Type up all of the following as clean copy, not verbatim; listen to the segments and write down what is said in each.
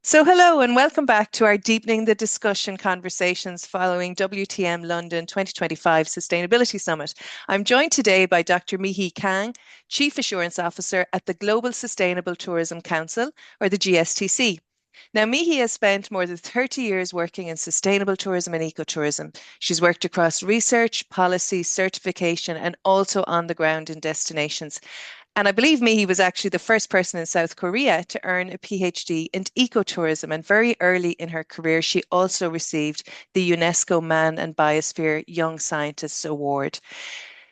So, hello and welcome back to our Deepening the Discussion conversations following WTM London 2025 Sustainability Summit. I'm joined today by Dr. Mihi Kang, Chief Assurance Officer at the Global Sustainable Tourism Council, or the GSTC. Now, Mihi has spent more than 30 years working in sustainable tourism and ecotourism. She's worked across research, policy, certification, and also on the ground in destinations. And I believe Mihi was actually the first person in South Korea to earn a PhD in ecotourism. And very early in her career, she also received the UNESCO Man and Biosphere Young Scientists Award.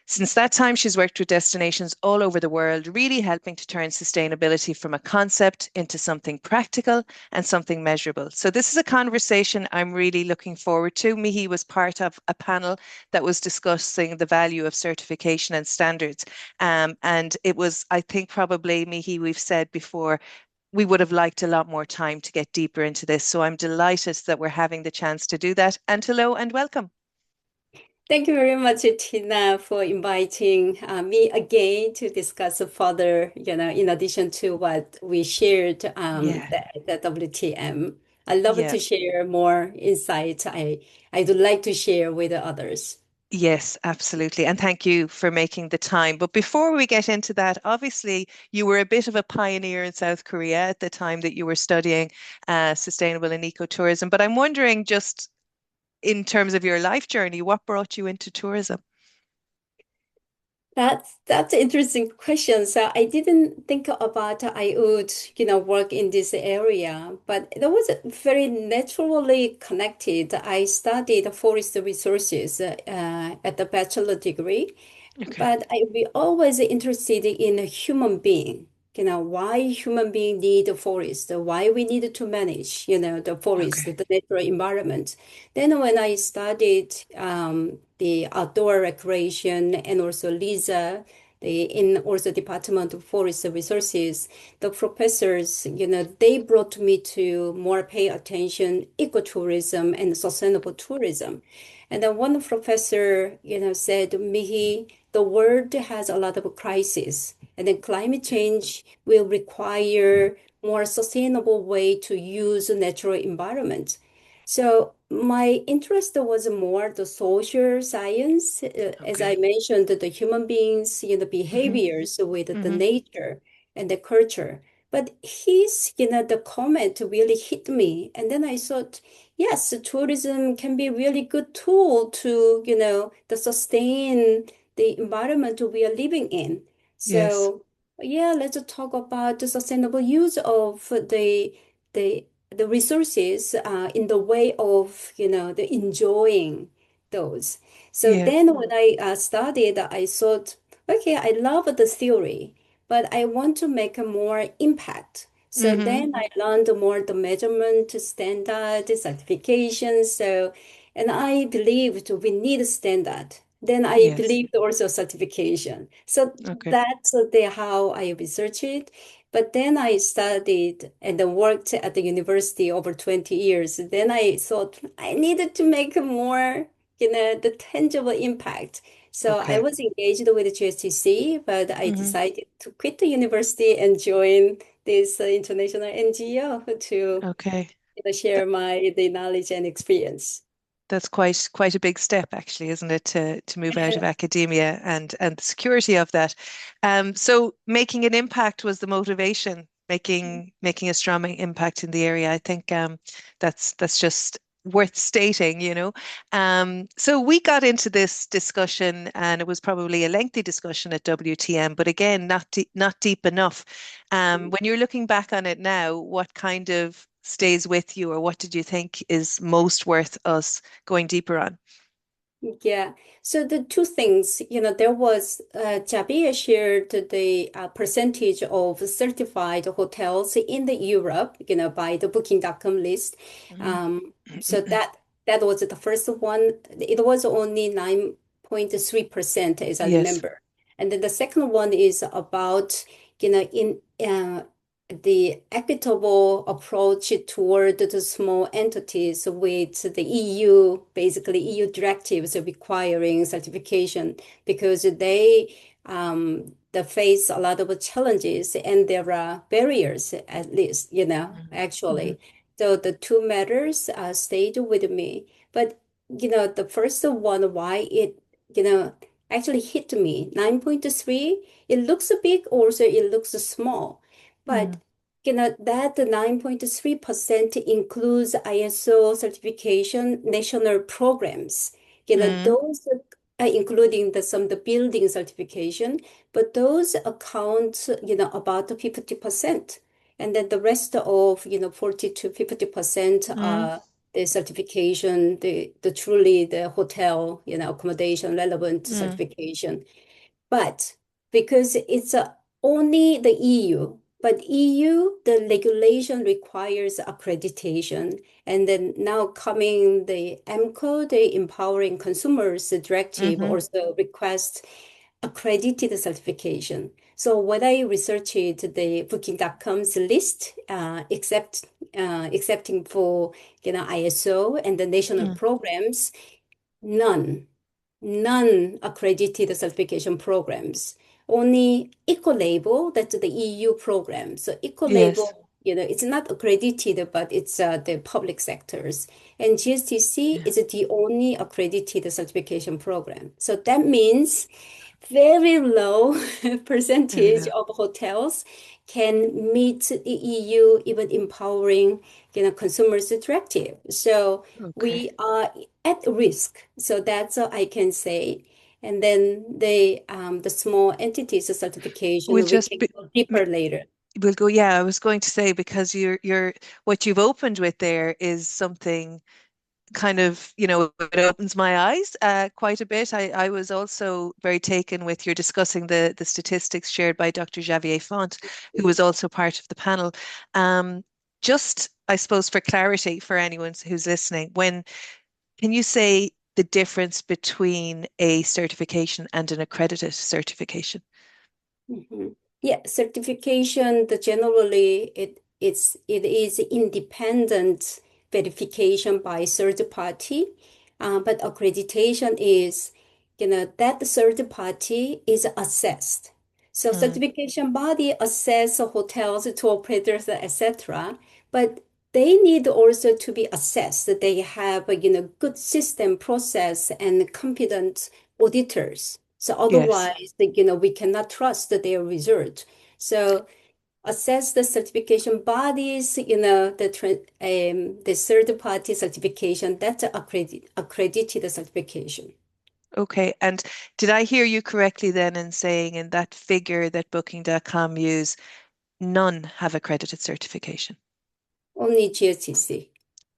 Since that time, she's worked with destinations all over the world, really helping to turn sustainability from a concept into something practical and something measurable. So, this is a conversation I'm really looking forward to. Mihi was part of a panel that was discussing the value of certification and standards. And it was, I think, probably, Mihi, we've said before, we would have liked a lot more time to get deeper into this. So, I'm delighted that we're having the chance to do that. And hello and welcome. Thank you very much, Tina, for inviting me again to discuss further, in addition to what we shared Yeah. the WTM. I love Yeah. to share more insights I would like to share with others. Yes, absolutely. And thank you for making the time. But before we get into that, obviously, you were a bit of a pioneer in South Korea at the time that you were studying sustainable and ecotourism. But I'm wondering, just in terms of your life journey, what brought you into tourism? That's an interesting question. So I didn't think about I would, work in this area, but it was very naturally connected. I studied forest resources at the bachelor degree, Okay. but I be always interested in a human being. Why human being need a forest, why we need to manage, the forest, Okay. the natural environment. Then when I studied the outdoor recreation and also LISA, in also Department of Forest Resources, the professors, they brought me to more pay attention ecotourism and sustainable tourism. And then one professor, said, Mihi, the world has a lot of crisis, and then climate change will require more sustainable way to use natural environment. So my interest was more the social science, as I Okay. mentioned, the human beings, Hmm. behaviors with the Hmm. nature and the culture. But his, the comment really hit me. And then I thought, yes, tourism can be a really good tool to, to sustain the environment we are living in. Yes. So yeah, let's talk about the sustainable use of the the resources in the way of the enjoying those. So Yeah. then when I studied, I thought, okay, I love the theory, but I want to make a more impact. So Hmm. then I learned more the measurement standard, certification. So, and I believed we need a standard. Then I Yes. believed also certification. So Okay. that's how I researched it. But then I studied and then worked at the university over 20 years. Then I thought I needed to make a more, the tangible impact. So I Okay. was engaged with the GSTC, but I Hmm. decided to quit the university and join this international NGO to Okay. share the knowledge and experience. That's quite a big step, actually, isn't it, to move out of academia and the security of that. So making an impact was the motivation, making a strong impact in the area. I think that's just worth stating, you know. So we got into this discussion, and it was probably a lengthy discussion at WTM, but again, not deep enough. When you're looking back on it now, what kind of stays with you, or what did you think is most worth us going deeper on? Yeah. So the two things, there was Javier shared the percentage of certified hotels in the Europe, by the Booking.com list. Mhm. So that was the first one. It was only 9.3%, as I Yes. remember. And then the second one is about, in the equitable approach toward the small entities with the EU, basically EU directives requiring certification because they face a lot of challenges and there are barriers at least, Mhm. Mhm. actually. So the two matters stayed with me. But, the first one, why it, actually hit me, 9.3, it looks big, also it looks small. But, Mm, that 9.3% includes ISO certification national programs. mm, Those including some of the building certification, but those account, about 50%. And then the rest of, 40 to 50% mm, are the certification, the truly the hotel, accommodation relevant mm, certification. But because it's only the EU, but EU, the regulation requires accreditation. And then now coming the MCO, the Empowering Consumers Directive mm-hmm, also requests accredited certification. So when I researched the Booking.com's list, excepting for ISO and the national mm, programs, none non-accredited certification programs. Only Ecolabel, that's the EU program. So yes, Ecolabel, it's not accredited, but it's the public sectors. And GSTC yeah, is the only accredited certification program. So that means very low very percentage low. of hotels can meet the EU, even empowering, consumers directive. So Okay. we are at risk. So that's all I can say. And then the small entities We'll certification, we just can be, go m- deeper later. we'll go, yeah, I was going to say because you're what you've opened with there is something kind of, it opens my eyes quite a bit. I was also very taken with your discussing the statistics shared by Dr. Javier Font, who was also part of the panel. Um, just, I suppose, for clarity for anyone who's listening, can you say the difference between a certification and an accredited certification? Mhm. Yeah, certification, generally it is independent verification by third party, but accreditation is, that third party is assessed. So Mm, certification body assess hotels, tour operators, etc. But they need also to be assessed. They have good system process and competent auditors. So yes. otherwise, we cannot trust their result. So assess the certification bodies, the third party certification, that's accredited certification. Okay. And did I hear you correctly then in saying in that figure that Booking.com use, none have accredited certification, Only GSTC.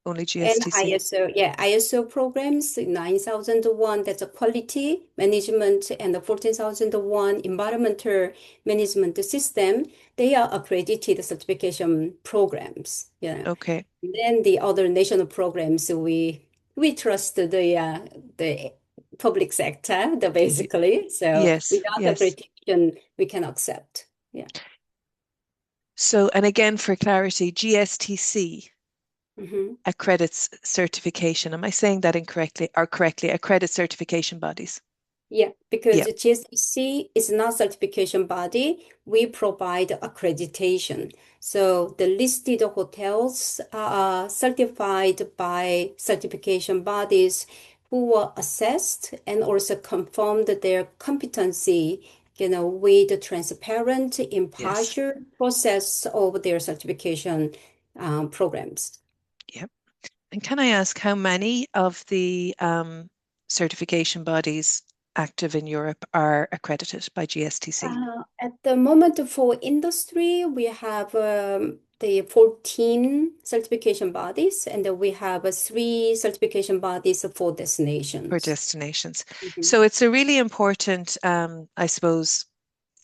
only And GSTC? ISO, yeah, ISO programs, 9001, that's a quality management, and the 14001 environmental management system. They are accredited certification programs. Yeah. Okay. Then the other national programs, we trust the public sector, basically. So Yes, without yes. accreditation, we can accept. Yeah. So, and again, for clarity, GSTC Mhm. accredits certification. Am I saying that incorrectly or correctly? Accredit certification bodies. Yeah, because Yeah. the GSTC is not certification body. We provide accreditation. So the listed hotels are certified by certification bodies who were assessed and also confirmed their competency, with the transparent, Yes. impartial process of their certification programs. Yep. And can I ask how many of the certification bodies active in Europe are accredited by GSTC? At the moment for industry, we have the 14 certification bodies, and then we have three certification bodies for For destinations. destinations. Mhm. So it's a really important, I suppose,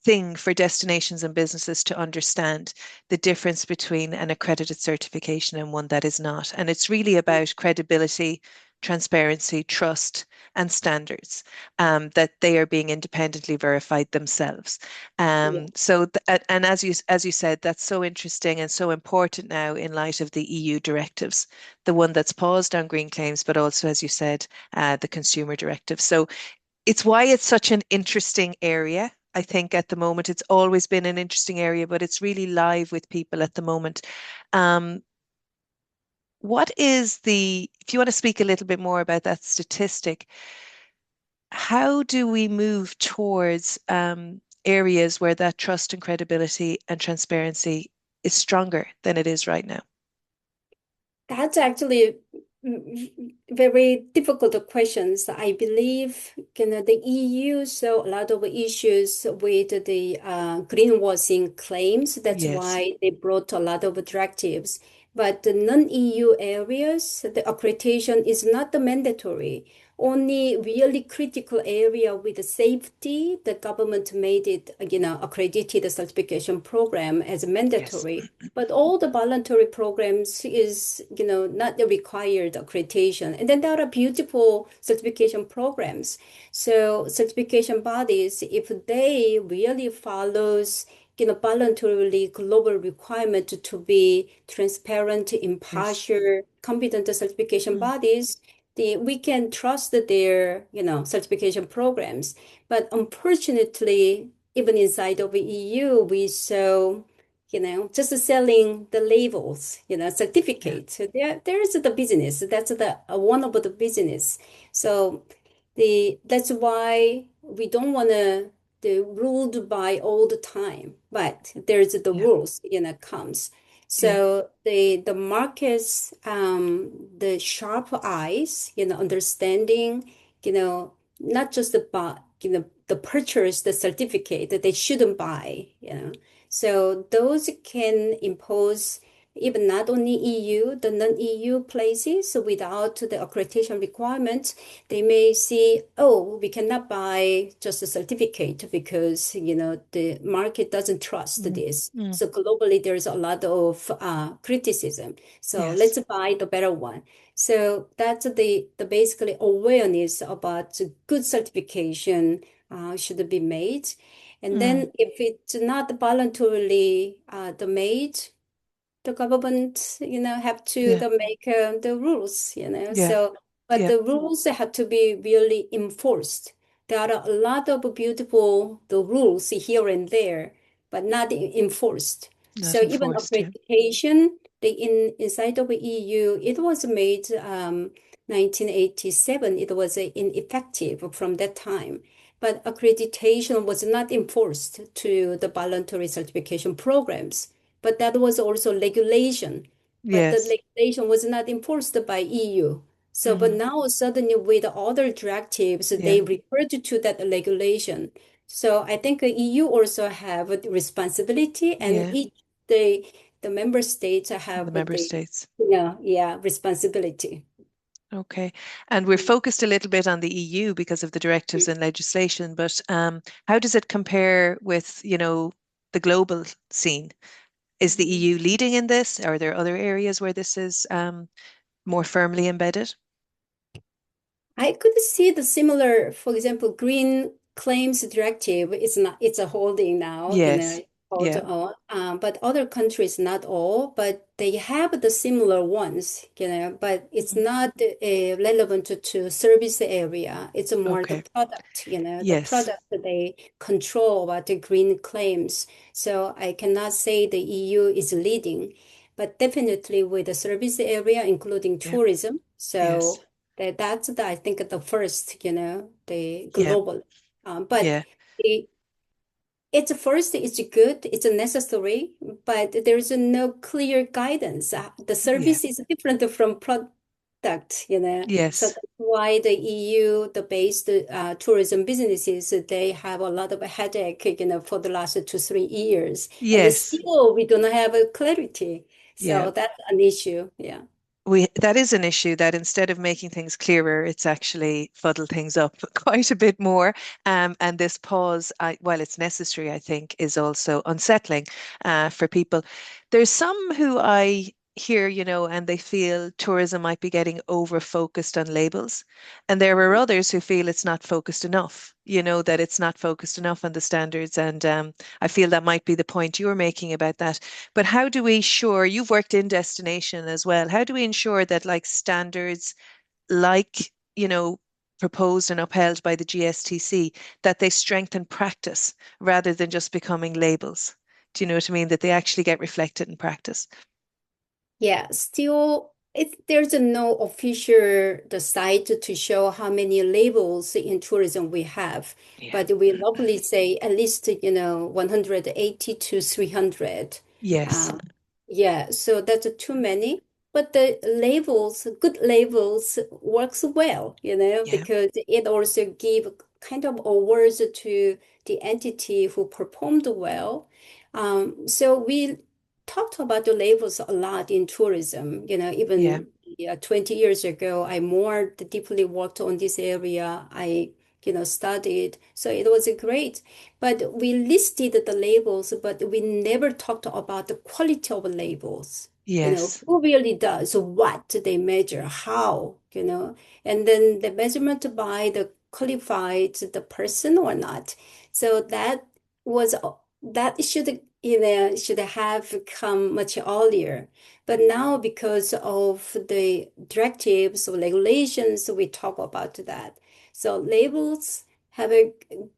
thing for destinations and businesses to understand the difference between an accredited certification and one that is not. And it's really about credibility, transparency, trust, and standards that they are being independently verified themselves. Yeah. And as you said, that's so interesting and so important now in light of the EU directives, the one that's paused on green claims, but also, as you said, the consumer directive. So it's why it's such an interesting area. I think at the moment it's always been an interesting area, but it's really live with people at the moment. Um, what is if you want to speak a little bit more about that statistic, how do we move towards areas where that trust and credibility and transparency is stronger than it is right now? That's actually very difficult questions. I believe the EU saw a lot of issues with the greenwashing claims. That's Yes, why they brought a lot of directives. But the non-EU areas, the accreditation is not the mandatory. Only really critical area with the safety, the government made it, accredited certification program as yes, mandatory. But all the voluntary programs is, not the required accreditation. And then there are beautiful certification programs. So certification bodies, if they really follows, voluntarily global requirement to be transparent, yes. impartial, competent certification Mm, bodies, we can trust their, certification programs. But unfortunately, even inside of the EU, we saw just selling the labels, yeah, certificates. So there's the business. That's the one of the business. So that's why we don't want to the ruled by all the time, but there's the yeah, rules, comes. yeah, So the markets, the sharp eyes, understanding, not just about, the purchase, the certificate that they shouldn't buy, So those can impose even not only EU, the non-EU places without the accreditation requirements, they may see, oh, we cannot buy just a certificate because, the market doesn't trust mm, this. mm, So globally, there's a lot of criticism. So yes, let's buy the better one. So that's the basically awareness about good certification should be made. And mm, then if it's not voluntarily made, the government, have to yeah, the make the rules, yeah, So, but yeah, the rules have to be really enforced. There are a lot of beautiful the rules here and there, but not enforced. not So even enforced. Yeah, accreditation, inside of EU, it was made 1987. It was ineffective from that time. But accreditation was not enforced to the voluntary certification programs, but that was also regulation. But the yes, regulation was not enforced by EU. So, but hmm, now suddenly with other directives, yeah, they referred to that regulation. So I think the EU also have a responsibility, and yeah. each the member states The have member states. yeah, responsibility. Okay. And we're focused a little bit on the EU because of the directives and legislation, but how does it compare with, the global scene? Is the EU leading in this? Are there other areas where this is more firmly embedded? I could see the similar, for example, Green Claims Directive. It's a holding now, Yes. hold Yeah. on. But other countries, not all, but they have the similar ones, but it's Mhm. not relevant to service area. It's more the Okay. product, the Yes. product that they control what the green claims. So I cannot say the EU is leading, but definitely with the service area, including Yeah. tourism. Yes. So that's I think the first, the Yeah. global. But Yeah. the, it's first, it's good, it's necessary, but there is no clear guidance. The Yeah. service is different from product, So Yes. that's why the EU, the based tourism businesses, they have a lot of headache, for the last 2, 3 years, and Yes. still we don't have a clarity. Yeah. So that's an issue. Yeah. That is an issue that instead of making things clearer, it's actually fuddled things up quite a bit more. And this pause, while it's necessary, I think, is also unsettling for people. There's some who I hear, and they feel tourism might be getting over focused on labels. And there are others who feel it's not focused enough, that it's not focused enough on the standards. And I feel that might be the point you're making about that. But how do we ensure, you've worked in destination as well, how do we ensure that like standards like, proposed and upheld by the GSTC, that they strengthen practice rather than just becoming labels? Do you know what I mean? That they actually get reflected in practice? Yeah, still. There's no official the site to show how many labels in tourism we have, Yeah. but we lovely say at least 180 to 300. Yes. Uh, yeah, so that's too many. But the labels, good labels, works well, Yeah. because it also give kind of awards to the entity who performed well. So we talked about the labels a lot in tourism. Yeah. Even 20 years ago, I more deeply worked on this area. I studied. So it was great. But we listed the labels, but we never talked about the quality of labels. Yes. Who really does, what do they measure, how, and then the measurement by the qualified the person or not. So was that should have come much earlier. But now, because of the directives or regulations, we talk about that. So labels have a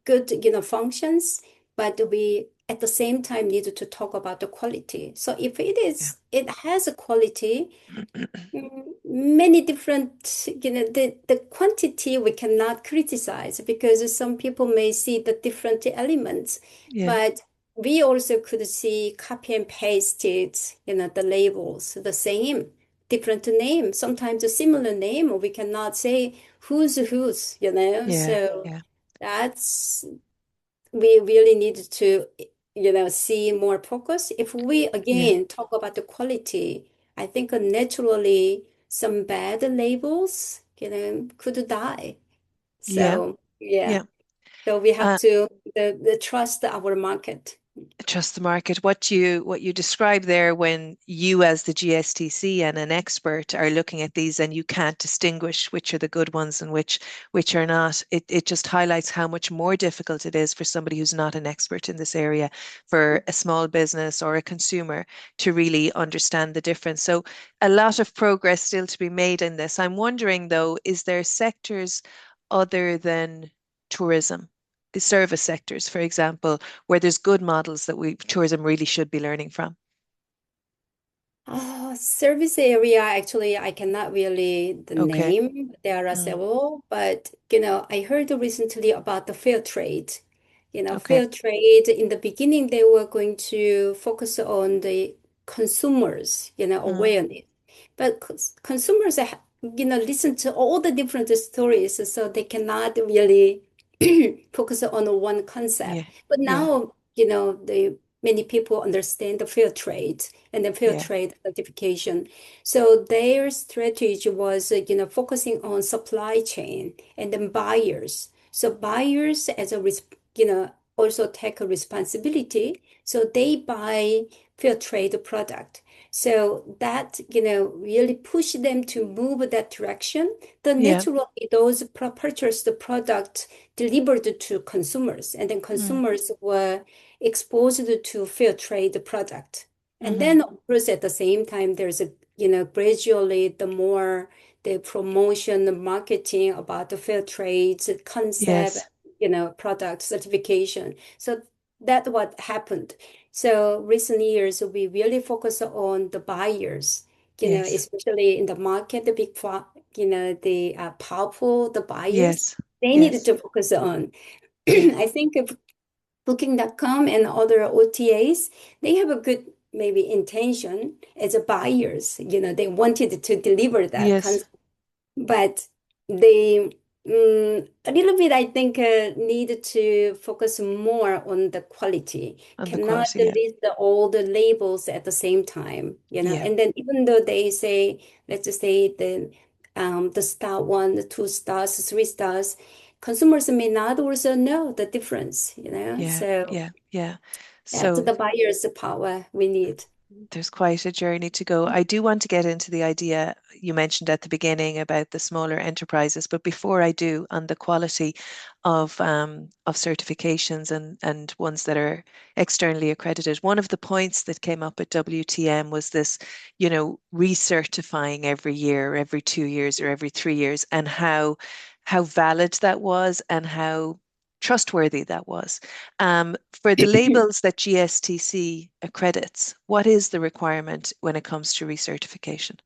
good, functions, but we at the same time need to talk about the quality. So if Yeah. it has a quality, many different, the quantity we cannot criticize because some people may see the different elements, Yeah. but we also could see copy and pasted, the labels, the same, different name, sometimes a similar name, we cannot say who's. Yeah. So Yeah. that's we really need to, see more focus. If we Yeah. again talk about the quality, I think naturally some bad labels, could die. Yeah. So yeah, Yeah. so we have Uh, to the trust our market. Trust the market. What you described there, when you as the GSTC and an expert are looking at these and you can't distinguish which are the good ones and which are not, it just highlights how much more difficult it is for somebody who's not an expert in this area, for a small business or a consumer to really understand the difference. So a lot of progress still to be made in this. I'm wondering though, is there sectors other than tourism, service sectors, for example, where there's good models that we tourism really should be learning from? Oh, service area, actually, I cannot really the Okay. name. There are Mm, several, but I heard recently about the fair trade. okay. Fair trade, in the beginning, they were going to focus on the consumers, Mm, awareness. But consumers, listen to all the different stories, so they cannot really focus on one concept. yeah. But Yeah. now, the many people understand the fair trade and the fair Yeah. trade certification. So their strategy was, focusing on supply chain and then buyers. So buyers as also take a responsibility. So they buy fair trade product. So that, really push them to move that direction. Then Yeah. naturally those purchased the product delivered to consumers, and then Mm, consumers were exposed to fair trade product. And hmm. then, of course, at the same time, there's gradually the more the promotion, the marketing about the fair trade concept, Yes. product certification. So that's what happened. So recent years, we really focus on the buyers, Yes. especially in the market, the the powerful, the buyers, Yes. they need Yes. to focus on. Yeah. I think if Booking.com and other OTAs, they have a good maybe intention as a buyers. They wanted to deliver that Yes. concept, but they a little bit, I think, need to focus more on the quality. And the Cannot quality. Yeah. list all the labels at the same time. Yeah. And then even though they say, let's just say the star one, the 2 stars, 3 stars, consumers may not also know the difference. Yeah. So Yeah. Yeah. that's So the buyer's power we need. there's quite a journey to go. I do want to get into the idea you mentioned at the beginning about the smaller enterprises, but before I do, on the quality of certifications and ones that are externally accredited, one of the points that came up at WTM was this, recertifying every year, or every 2 years, or every 3 years, and how valid that was and how trustworthy that was. For the labels that GSTC accredits, what is the requirement when it comes to recertification?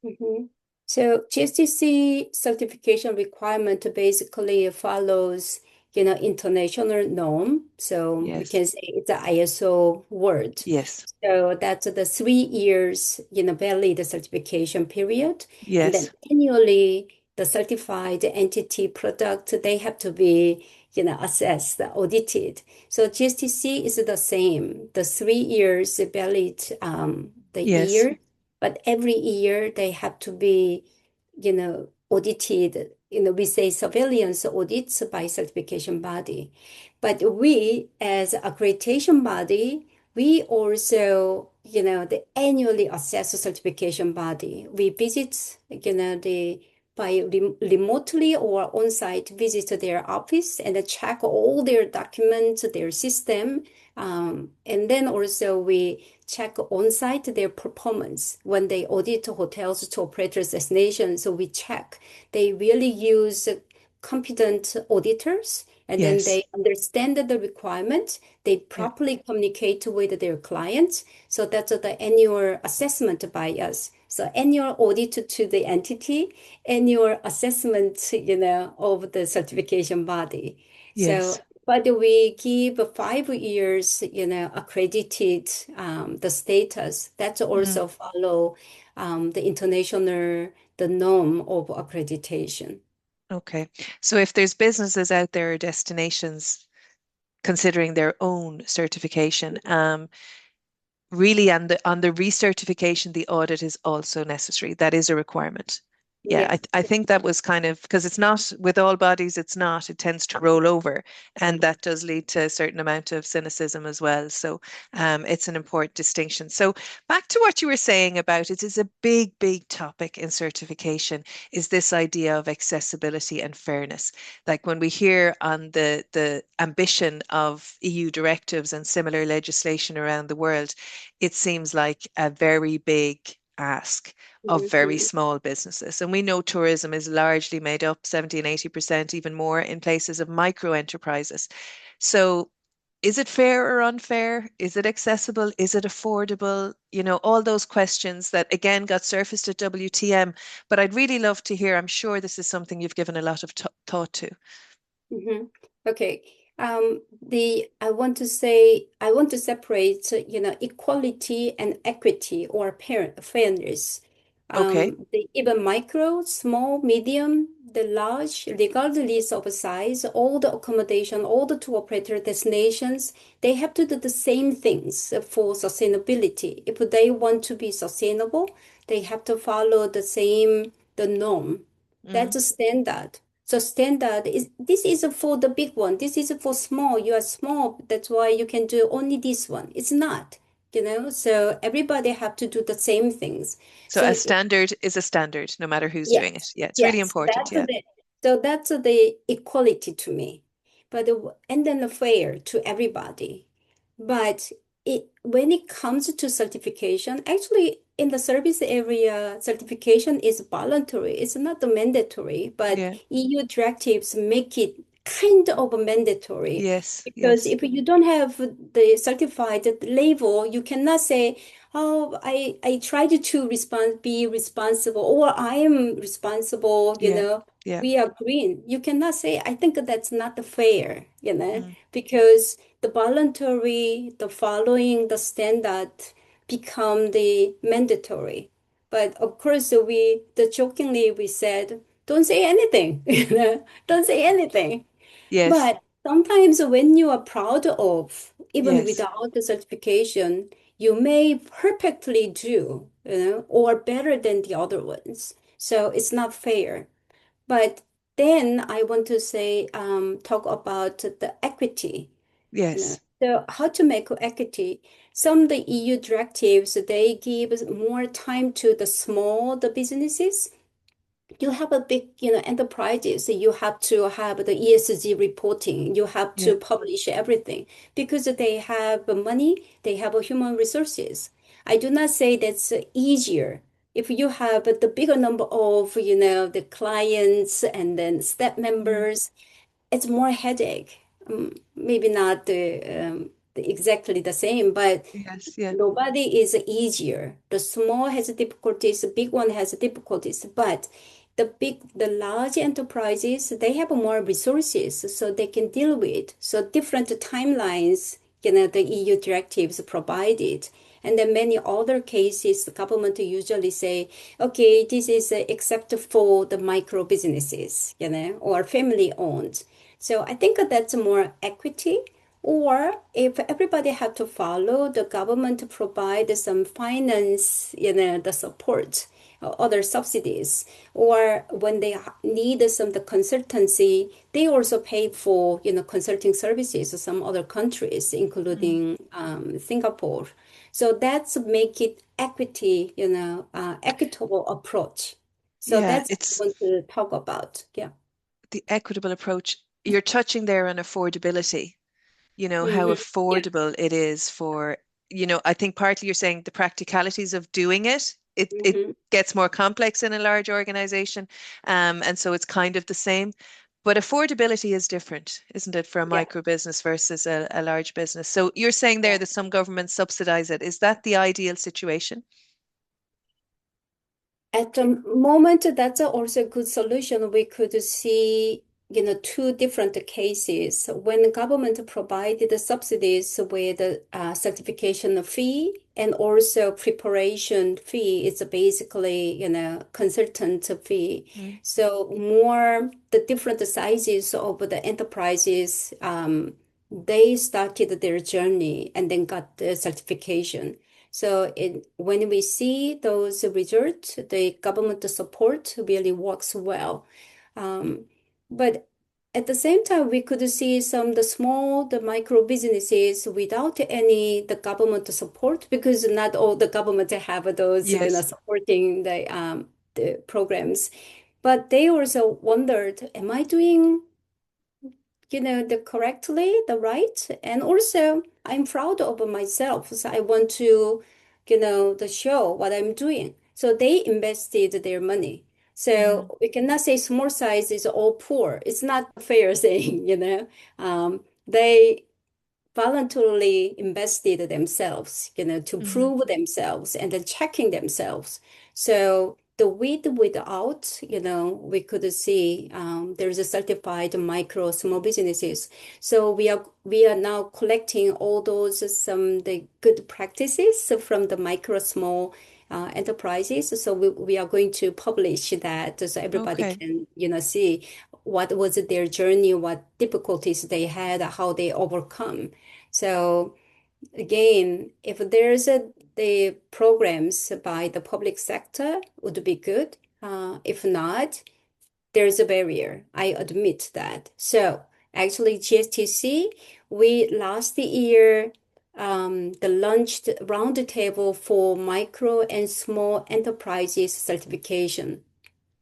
Mhm. So GSTC certification requirement basically follows, international norm. So we Yes. can say it's the ISO word. Yes. So that's the 3 years, valid certification period. And then Yes. annually, the certified entity product, they have to be, assessed, audited. So GSTC is the same, the 3 years valid the Yes. year, but every year they have to be, audited. We say surveillance audits by certification body. But we, as accreditation body, we also, the annually assess a certification body. We visit, the by remotely or on-site visit their office and check all their documents, their system. And then also we check on-site their performance when they audit hotels to operators destination. So we check they really use competent auditors and then Yes. they understand the requirement. They Yeah. properly communicate with their clients. So that's the annual assessment by us. So annual audit to the entity, annual assessment, of the certification body. So, Yes. but we give 5 years, accredited the status. That's Mm. also follow the international the norm of accreditation. Okay. So if there's businesses out there or destinations considering their own certification, really on the recertification, the audit is also necessary. That is a requirement. Yeah, Yes. I think that was kind of because it's not with all bodies, it's not, it tends to roll over. And that does lead to a certain amount of cynicism as well. So it's an important distinction. So back to what you were saying about it is a big, big topic in certification is this idea of accessibility and fairness. Like when we hear on the ambition of EU directives and similar legislation around the world, it seems like a very big ask of very Mhm. small businesses. And we know tourism is largely made up 70 and 80%, even more in places of micro enterprises. So is it fair or unfair? Is it accessible? Is it affordable? You know, all those questions that again got surfaced at WTM. But I'd really love to hear, I'm sure this is something you've given a lot of thought to. Mhm. Okay. I want to separate, equality and equity or fairness. Okay. The even micro, small, medium, the large, regardless of size, all the accommodation, all the tour operator destinations, they have to do the same things for sustainability. If they want to be sustainable, they have to follow the norm. Mm, That's a standard. So standard is this is for the big one. This is for small. You are small. That's why you can do only this one. It's not, So everybody have to do the same things. so a So standard is a standard, no matter who's doing it. yes, Yeah, it's really yes, important. Yeah. that's the equality to me, but and then the fair to everybody. But when it comes to certification, actually in the service area, certification is voluntary. It's not the mandatory, but Yeah. EU directives make it kind of mandatory Yes. because Yes. if you don't have the certified label, you cannot say, "Oh, I tried to be responsible, or I am responsible." Yeah. Yeah. We are green. You cannot say, "I think that's not fair," Mm, because the voluntary, the following the standard become the mandatory. But of course, the jokingly we said, don't say anything, don't say anything. yes. But sometimes when you are proud of, even Yes. without the certification, you may perfectly do, or better than the other ones. So it's not fair. But then I want to say, talk about the equity. Yes. So how to make equity? Some of the EU directives, they give more time to the businesses. You have a big, enterprises, you have to have the ESG reporting. You have Yeah. to publish everything because they have money, they have human resources. I do not say that's easier. If you have the bigger number of, the clients and then staff Mm, members, it's more headache. Maybe not the exactly the same, but Yes, yeah. nobody is easier. The small has difficulties, the big one has difficulties, but the large enterprises, they have more resources, so they can deal with. So different timelines, the EU directives provided. And then many other cases, the government usually say, okay, this is except for the micro businesses, or family owned. So I think that's more equity. Or if everybody had to follow, the government to provide some finance, the support, other subsidies, or when they need some the consultancy, they also pay for, consulting services of some other countries, Mm. including Singapore. So that's make it equity, equitable approach. So Yeah, that's it's what I want to talk about. Yeah. the equitable approach. You're touching there on affordability, how Hmm. Yeah. affordable it is for, I think partly you're saying the practicalities of doing it. It Hmm. gets more complex in a large organization. And so it's kind of the same. But affordability is different, isn't it, for a Yeah. micro business versus a large business? So you're saying there Yeah. that some governments subsidize it. Is that the ideal situation? At the moment, that's also a good solution. We could see, two different cases. When the government provided the subsidies with the certification fee and also preparation fee, it's basically, consultant fee. Mm. So more the different sizes of the enterprises, they started their journey and then got the certification. So when we see those results, the government support really works well. Um, but at the same time, we could see the micro businesses without any the government support because not all the government have those Yes. supporting the programs. But they also wondered, am I doing the correctly, the right? And also, I'm proud of myself. So I want to, the show what I'm doing. So they invested their money. Hmm. So we cannot say small size is all poor. It's not a fair saying, They voluntarily invested themselves, to Hmm. prove themselves and then checking themselves. So the with without, we could see there's a certified micro small businesses. So we are now collecting all those some the good practices from the micro small enterprises. So we are going to publish that so everybody Okay. can see what was their journey, what difficulties they had, how they overcome. So again, if there's the programs by the public sector would be good. If not, there's a barrier. I admit that. So actually, GSTC, we last year the launched roundtable for micro and small enterprises certification.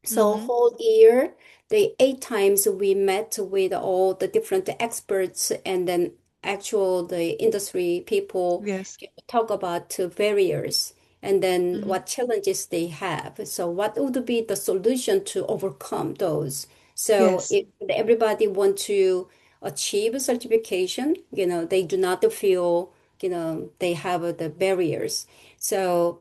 So Hmm. whole year, the 8 times we met with all the different experts and then actual the industry people Yes. talk about barriers and then Hmm. what challenges they have. So what would be the solution to overcome those? So Yes. if everybody want to achieve certification, they do not feel, they have the barriers. So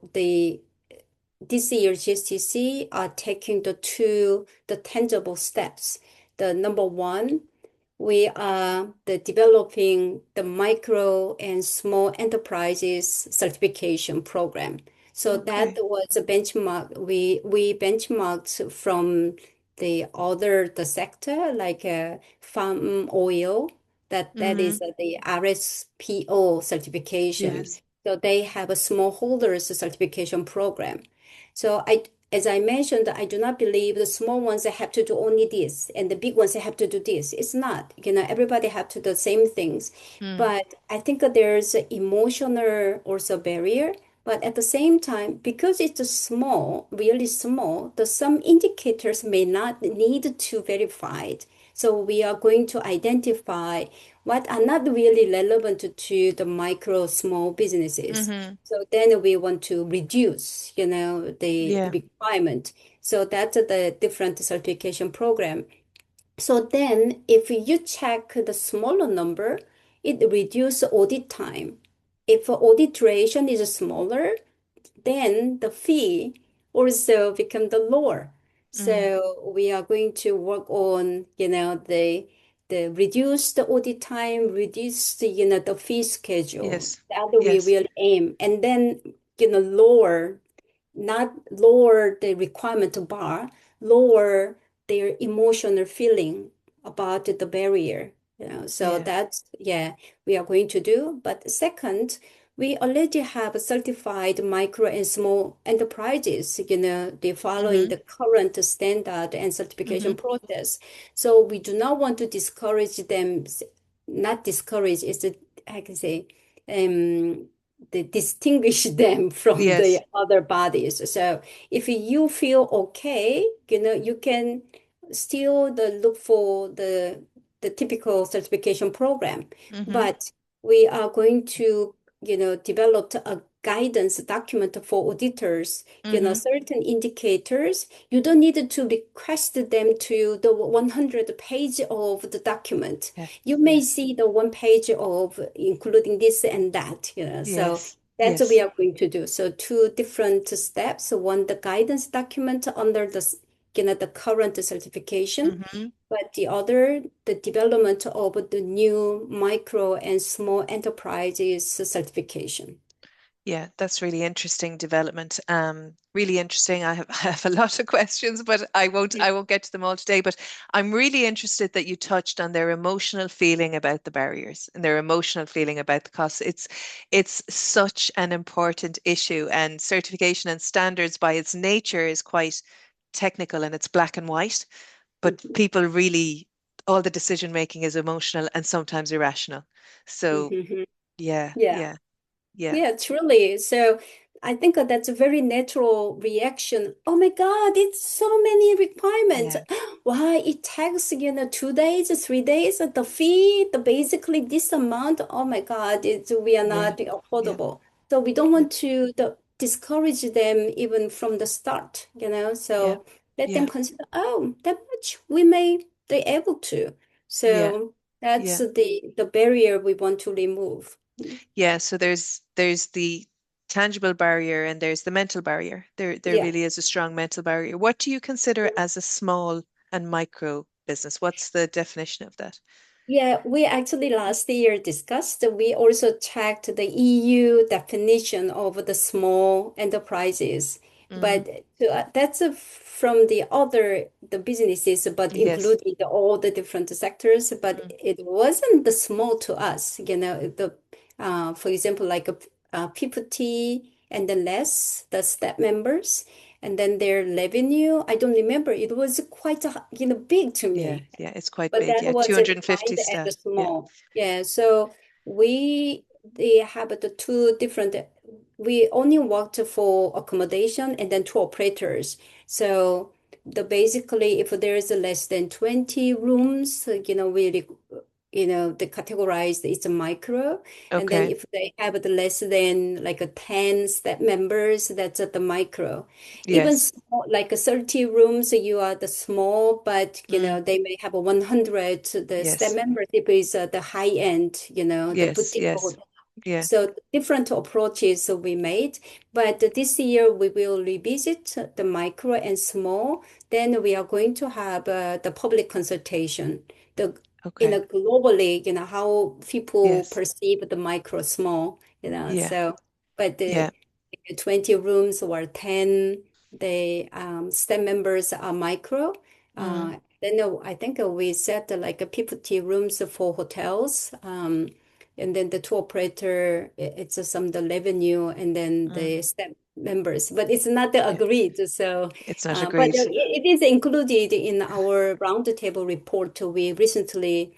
this year, GSTC are taking the tangible steps. The number one, we are developing the micro and small enterprises certification program. So that Okay. was a benchmark. We benchmarked from the sector like palm oil. That Hmm. is the RSPO certification. Yes. So they have a smallholders certification program. So as I mentioned, I do not believe the small ones have to do only this and the big ones have to do this. It's not, everybody have to do the same things. Mm. But I think that there's an emotional also barrier. But at the same time, because it's a small, really small, the some indicators may not need to verify it. So we are going to identify what are not really relevant to the micro small businesses. Hmm. So then we want to reduce, the Yeah. requirement. So that's the different certification program. So then if you check the smaller number, it reduces audit time. If audit duration is smaller, then the fee also become the lower. Mm. So we are going to work on, the reduce the audit time, reduce the fee schedule. Yes. That we Yes. will aim, and then lower, not lower the requirement bar, lower their emotional feeling about the barrier. So Yeah. that's, yeah, we are going to do. But second, we already have certified micro and small enterprises, they're following Mm-hmm. the current standard and Mm-hmm. certification process. So we do not want to discourage them, not discourage, is it, I can say, um, they distinguish them from the Yes. other bodies. So if you feel okay, you can still look for the typical certification program. Mm-hmm. But we are going to, develop a guidance document for auditors, Mm-hmm. certain indicators. You don't need to request them to the 100 page of the document. Yeah. You may Yeah. see the one page of including this and that, so Yes. that's what we Yes. are going to do. So two different steps. One, the guidance document under the current certification, Mm-hmm. but the other, the development of the new micro and small enterprises certification. Yeah, that's really interesting development. Really interesting. I have a lot of questions, but I won't get to them all today. But I'm really interested that you touched on their emotional feeling about the barriers and their emotional feeling about the costs. It's such an important issue, and certification and standards by its nature is quite technical and it's black and white. But Mhm. people really, all the decision making is emotional and sometimes irrational. So Mhm. yeah, Yeah. yeah, yeah, Yeah, truly. So I think that's a very natural reaction. Oh my God, it's so many requirements. yeah. Why it takes, 2 days, 3 days, the fee, the basically this amount. Oh my God, we are Yeah, not yeah, affordable. So we don't yeah, want to discourage them even from the start, yeah, So let them yeah, consider, oh, that much we may be able to. yeah, So that's yeah, the barrier we want to remove. yeah. So there's the tangible barrier and there's the mental barrier. There Yeah. really is a strong mental barrier. What do you consider as a small and micro business? What's the definition of that? Yeah, we actually last year discussed, we also checked the EU definition of the small enterprises. Mm, But that's from the businesses, but yes. including all the different sectors. But Mm, it wasn't the small to us, for example, like 50 and then less, the step members, and then their revenue. I don't remember. It was quite, big to yeah, me, yeah. It's quite but big. that Yeah, was 250 defined staff. as Yeah. small. Yeah, so they have the two different. We only worked for accommodation and then tour operators. So the basically, if there is less than 20 rooms, they categorized it's a micro. And then Okay. if they have the less than like a 10 step members, that's at the micro. Even Yes. small, like a 30 rooms, you are the small, but Mm, they may have a 100. The step yes. membership is the high end, the Yes. boutique Yes. hotel. Yeah. So different approaches we made, but this year we will revisit the micro and small. Then we are going to have the public consultation, the Okay. globally, how people Yes. perceive the micro small, Yeah. So, but Yeah. the 20 rooms or 10, the staff members are micro. Mm, Then I think we set like a 50 rooms for hotels. And then the tour operator, it's some the revenue and then mm, the staff members, but it's not yeah. agreed. So, It's not but agreed. it is included in our roundtable report. We recently,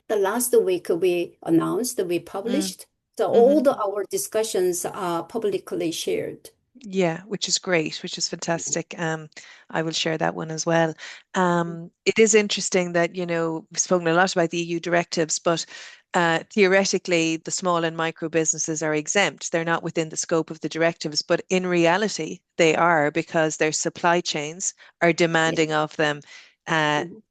the last week, we announced, we Mm, published. So hmm. our discussions are publicly shared. Yeah, which is great, which is fantastic. I will share that one as well. It is interesting that, we've spoken a lot about the EU directives, but theoretically, the small and micro businesses are exempt. They're not within the scope of the directives, but in reality, they are because their supply chains are Yeah. demanding of them uh, Mhm.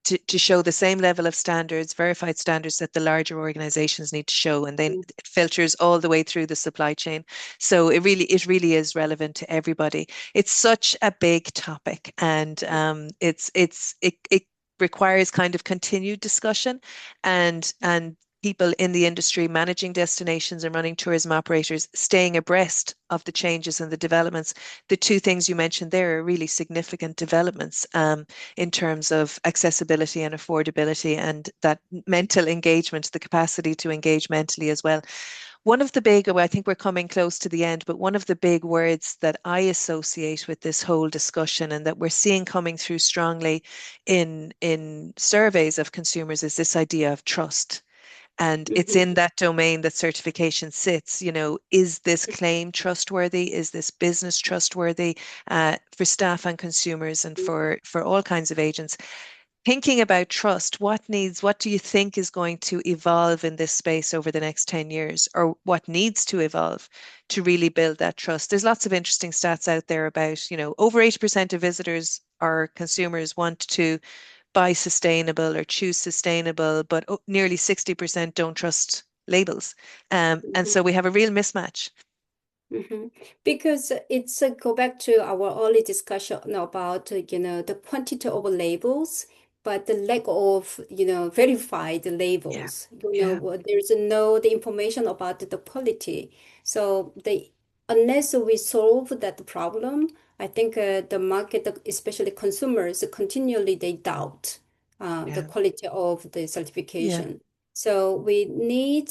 to show the same level of standards, verified standards that the larger organizations need to show, and then it filters all the way through the supply chain. So it really is relevant to everybody. It's such a big topic, and it requires kind of continued discussion, and people in the industry managing destinations and running tourism operators staying abreast of the changes and the developments. The two things you mentioned there are really significant developments in terms of accessibility and affordability and that mental engagement, the capacity to engage mentally as well. One of the big, well, I think we're coming close to the end, but one of the big words that I associate with this whole discussion and that we're seeing coming through strongly in surveys of consumers is this idea of trust. And it's in that domain that certification sits. Is this claim trustworthy? Is this business trustworthy for staff and consumers and for all kinds of agents? Thinking about trust, what do you think is going to evolve in this space over the next 10 years, or what needs to evolve to really build that trust? There's lots of interesting stats out there about, over 80% of visitors or consumers want to buy sustainable or choose sustainable, but nearly 60% don't trust labels. And Mhm. so we have a real mismatch. Mhm. Because it's go back to our early discussion about the quantity of labels, but the lack of verified Yeah. labels. Yeah. There's no the information about the quality. So the unless we solve that problem, I think the market, especially consumers, continually they doubt the Yeah. quality of the Yeah. certification. So we need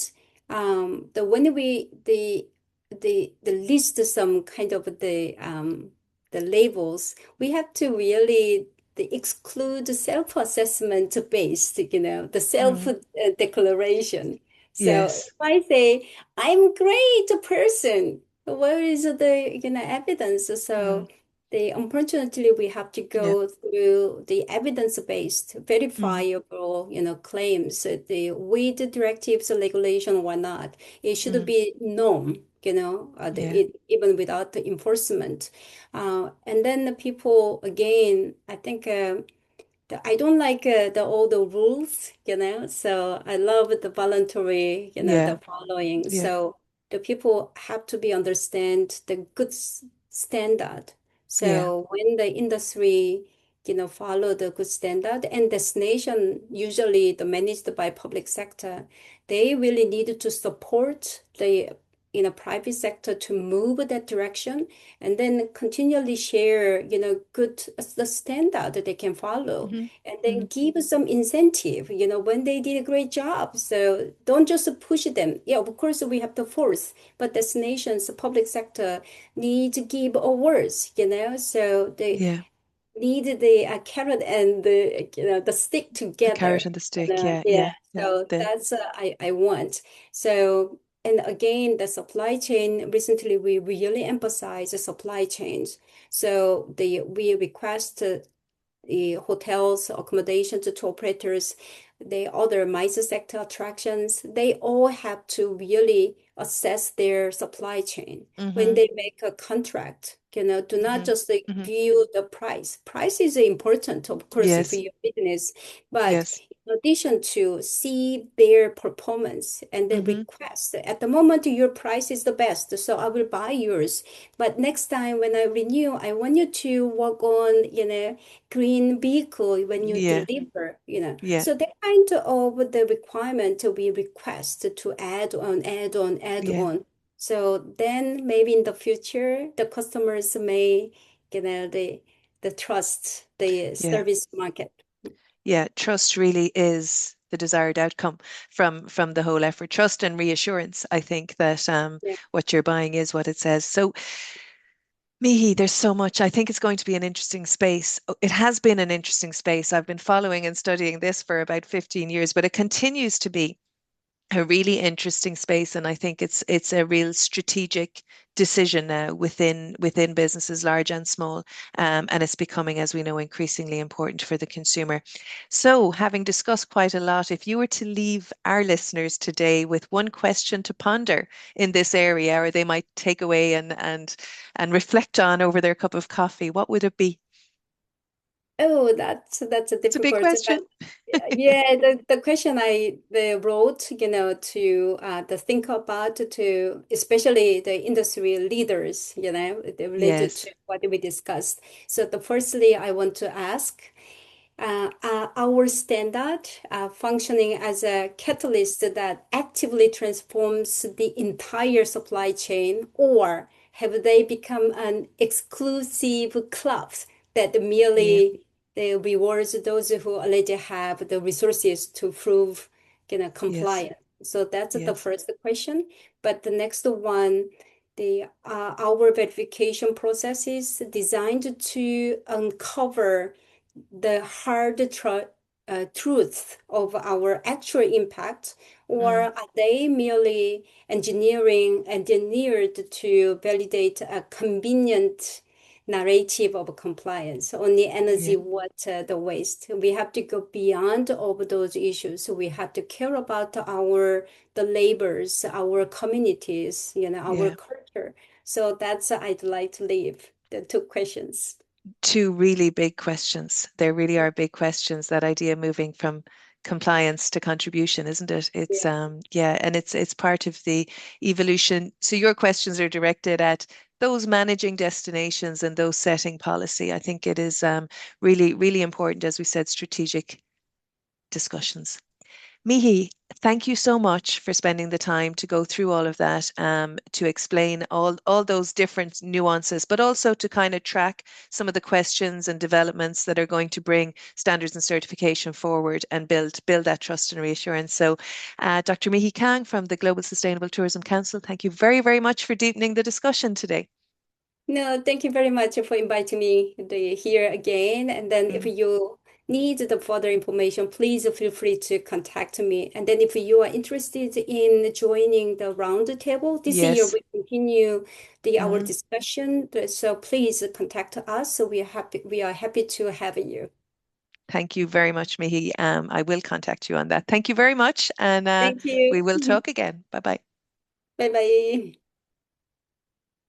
the when we the list some kind of the labels, we have to really exclude self-assessment based, the self Mm. declaration. So if Yes. I say I'm great person, where is the evidence? Mm. So the unfortunately we have to Yeah. go through the evidence-based, Hmm. verifiable, claims. The with the directives, regulation, or not, it should Mm. be known, Yeah. even without the enforcement. And then the people, again, I think I don't like all the rules, so I love the voluntary, Yeah. the following. Yeah. So the people have to be understand the good standard. Yeah. So when the industry, follow the good standard and destination, usually the managed by public sector, they really need to support the private sector to move that direction and then continually share, good the standard that they can follow Hmm. and Hmm. then give some incentive, when they did a great job. So don't just push them. Yeah, of course we have to force, but destinations, public sector need to give awards, so they Yeah. need the carrot and the stick The together. carrot and the stick. Yeah. Yeah, Yeah. Yeah. so that's I want. So and again, the supply chain. Recently, we really emphasize the supply chains. So we request the hotels, accommodations to operators, the other MICE sector attractions, they all have to really assess their supply chain when Hmm. they make a contract. Do not Hmm. just Hmm. view the price. Price is important, of course, for Yes. your business, but Yes. in addition to see their performance and then Hmm. request. At the moment, your price is the best, so I will buy yours. But next time when I renew, I want you to work on, green vehicle when you Yeah. deliver, Yeah. So that kind of the requirement we request to add on, add on, add Yeah. on. So then maybe in the future, the customers may, the trust the Yeah. service market. Yeah. Trust really is the desired outcome from the whole effort. Trust and reassurance. I think that Yeah. what you're buying is what it says. So Mihi, there's so much. I think it's going to be an interesting space. It has been an interesting space. I've been following and studying this for about 15 years, but it continues to be a really interesting space, and I think it's a real strategic decision now within businesses, large and small, and it's becoming, as we know, increasingly important for the consumer. So, having discussed quite a lot, if you were to leave our listeners today with one question to ponder in this area, or they might take away and reflect on over their cup of coffee, what would it be? Oh, that's a It's a big difficult, question. but yeah, the question I wrote, to the think about to especially the industry leaders, related Yes, to what we discussed. So the firstly, I want to ask, our standard functioning as a catalyst that actively transforms the entire supply chain, or have they become an exclusive club that yeah, merely they rewards those who already have the resources to prove, yes, compliant? So that's the yes, first question. But the next one, the our verification process is designed to uncover the truth of our actual impact, or mm, are they merely engineered to validate a convenient narrative of compliance, only yeah, energy, water, the waste? We have to go beyond of those issues. So we have to care about the labors, our communities, our yeah. culture. So that's I'd like to leave the two questions. Two really big questions. There really are big questions, that idea moving from compliance to contribution, isn't it? It's Yeah. yeah, and it's part of the evolution. So your questions are directed at those managing destinations and those setting policy. I think it is really, really important, as we said, strategic discussions. Mihi, thank you so much for spending the time to go through all of that, to explain all those different nuances, but also to kind of track some of the questions and developments that are going to bring standards and certification forward and build that trust and reassurance. So, Dr. Mihi Kang from the Global Sustainable Tourism Council, thank you very, very much for deepening the discussion today. No, thank you very much for inviting me here again. And then if Mm. you need the further information, please feel free to contact me. And then if you are interested in joining the round table this year, Yes. we continue our Mhm. discussion. So please contact us. So we are happy to have you. Thank you very much, Mihi. I will contact you on that. Thank you very much, and Thank we you. will talk again. Bye bye. Bye bye.